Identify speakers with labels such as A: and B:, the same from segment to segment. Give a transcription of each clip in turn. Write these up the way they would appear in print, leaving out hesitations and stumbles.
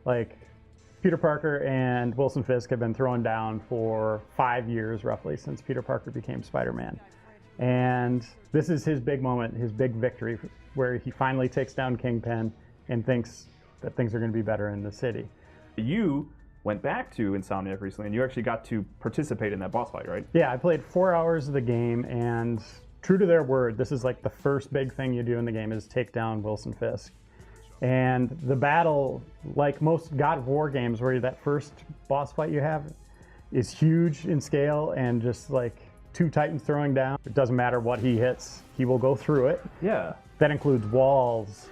A: Like, Peter Parker and Wilson Fisk have been thrown down for 5 years, roughly, since Peter Parker became Spider-Man. And this is his big moment, his big victory, where he finally takes down Kingpin and thinks that things are going to be better in the city.
B: You went back to Insomniac recently, and you actually got to participate in that boss fight, right?
A: Yeah, I played 4 hours of the game, and true to their word, this is like the first big thing you do in the game is take down Wilson Fisk. And the battle, like most God of War games, where that first boss fight you have is huge in scale and just like two titans throwing down. It doesn't matter what he hits, he will go through it.
B: Yeah.
A: That includes walls,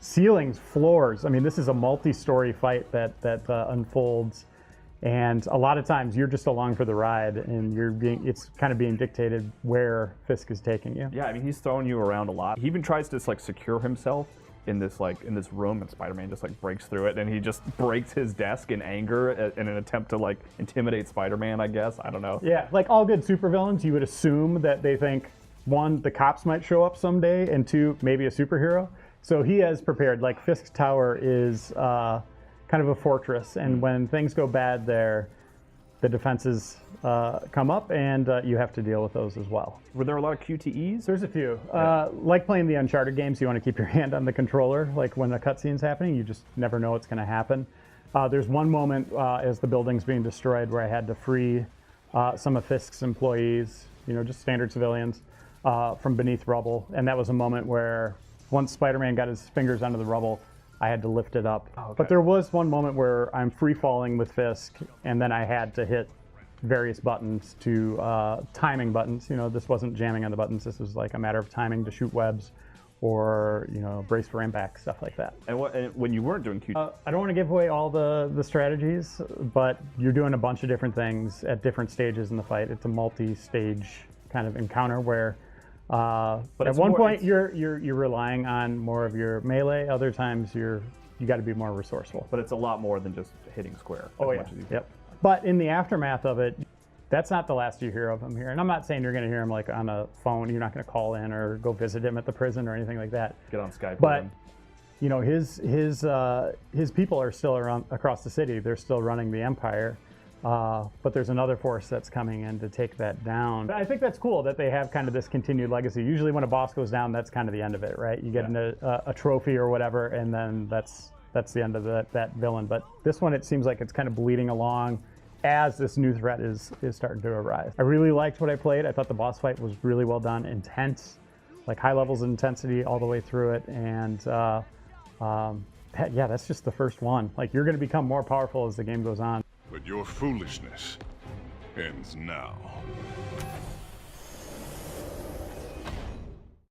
A: ceilings, floors. I mean, this is a multi-story fight that unfolds. And a lot of times you're just along for the ride, and it's kind of being dictated where Fisk is taking you.
B: Yeah, I mean, he's throwing you around a lot. He even tries to like secure himself in this room, and Spider-Man just like breaks through it, and he just breaks his desk in anger in an attempt to like intimidate Spider-Man, I guess. I don't know.
A: Yeah, like all good supervillains, you would assume that they think, one, the cops might show up someday, and two, maybe a superhero. So he has prepared. Like, Fisk's tower is kind of a fortress, and when things go bad there, the defenses come up, and you have to deal with those as well.
B: Were there a lot of QTEs?
A: There's a few. Like playing the Uncharted games, you want to keep your hand on the controller. Like when a cutscene's happening, you just never know what's going to happen. There's one moment as the building's being destroyed where I had to free some of Fisk's employees, just standard civilians, from beneath rubble. And that was a moment where once Spider-Man got his fingers under the rubble, I had to lift it up. Oh, okay. But there was one moment where I'm free falling with Fisk, and then I had to hit various buttons to timing buttons. This wasn't jamming on the buttons. This was like a matter of timing to shoot webs or, brace for impact, stuff like that.
B: And when you weren't doing QTE?
A: I don't want to give away all the strategies, but you're doing a bunch of different things at different stages in the fight. It's a multi-stage kind of encounter where but at one point you're relying on more of your melee. Other times you got to be more resourceful.
B: But it's a lot more than just hitting square.
A: Oh yeah. Yep. But in the aftermath of it, that's not the last you hear of him here. And I'm not saying you're going to hear him like on a phone. You're not going to call in or go visit him at the prison or anything like that.
B: Get on Skype.
A: But his people are still around across the city. They're still running the empire. But there's another force that's coming in to take that down. But I think that's cool that they have kind of this continued legacy. Usually when a boss goes down, that's kind of the end of it, right? You get a trophy or whatever, and then that's the end of that villain. But this one, it seems like it's kind of bleeding along as this new threat is starting to arise. I really liked what I played. I thought the boss fight was really well done, intense, like high levels of intensity all the way through it. And yeah, that's just the first one. Like, you're going to become more powerful as the game goes on.
C: But your foolishness ends now.